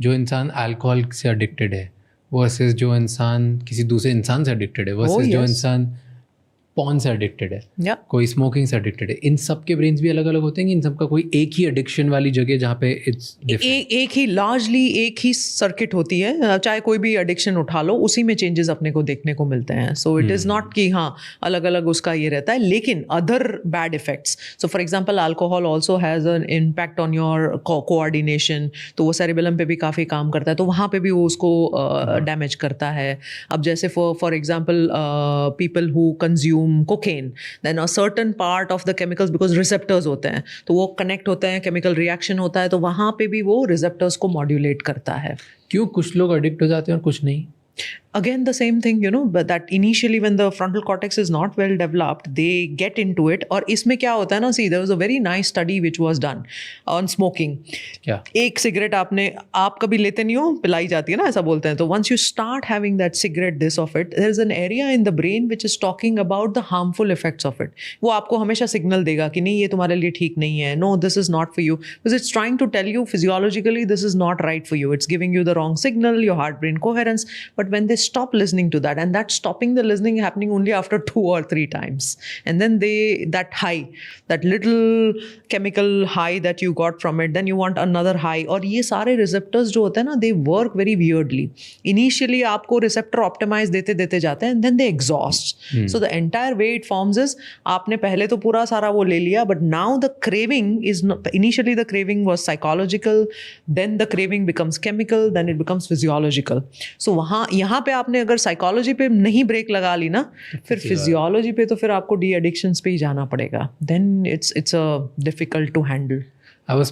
जो इंसान अल्कोहल से एडिक्टेड है वर्सेस जो इंसान किसी दूसरे इंसान से एडिक्टेड है वर्सेस जो इंसान पॉर्न से एडिक्टेड है, कोई स्मोकिंग से एडिक्टेड है, इन सब के ब्रेन्स भी अलग अलग होते हैं कि इन सब का कोई एक ही एडिक्शन वाली जगह जहाँ पे इट्स एक ही लार्जली एक ही सर्किट होती है, चाहे कोई भी एडिक्शन उठा लो उसी में चेंजेस अपने को देखने को मिलते हैं. सो इट इज़ नॉट कि हाँ अलग अलग उसका ये रहता है, लेकिन other bad effects. So for example alcohol also has an impact on your coordination, तो वो सेरिबेलम पे भी काफ़ी काम करता है, तो वहाँ पे भी वो उसको डैमेज करता है. अब जैसे for example people who consume cocaine, then a certain part of the chemicals, because receptors होते हैं तो वो connect होते हैं, chemical reaction होता है, तो वहाँ पे भी वो receptors को modulate करता है. क्यों कुछ लोग एडिक्ट हो जाते हैं और कुछ नहीं? Again the same thing, you know, but that initially when the frontal cortex is not well developed they get into it. और इसमें क्या होता है ना, see there was a very nice study which was done on smoking. क्या एक cigarette आप कभी लेते नहीं हो, पिलाई जाती है ना, ऐसा बोलते हैं, तो once you start having that cigarette this of it, there is an area in the brain which is talking about the harmful effects of it. वो आपको हमेशा सिग्नल देगा कि नहीं ये तुम्हारे लिए ठीक नहीं है, no this is not for you, because it's trying to tell you physiologically this is not right for you, it's giving you the wrong signal, your heart brain coherence. But when they stop listening to that, and that stopping the listening happening only after 2 or 3 times, and then that high, that little chemical high that you got from it, then you want another high. और ये सारे receptors जो होते हैं ना, they work very weirdly. Initially आपको receptor optimize देते जाते हैं, and then they exhaust. So the entire way it forms is आपने पहले तो पूरा सारा वो ले लिया, but now the craving is not, initially the craving was psychological, then the craving becomes chemical, then it becomes physiological. So यहाँ पे आपने अगर साइकोलॉजी पे नहीं ब्रेक लगा ली ना, फिर फिजियोलॉजी पे तो फिर आपको डी एडिक्शंस पे ही जाना पड़ेगा. Then it's a difficult to handle. I was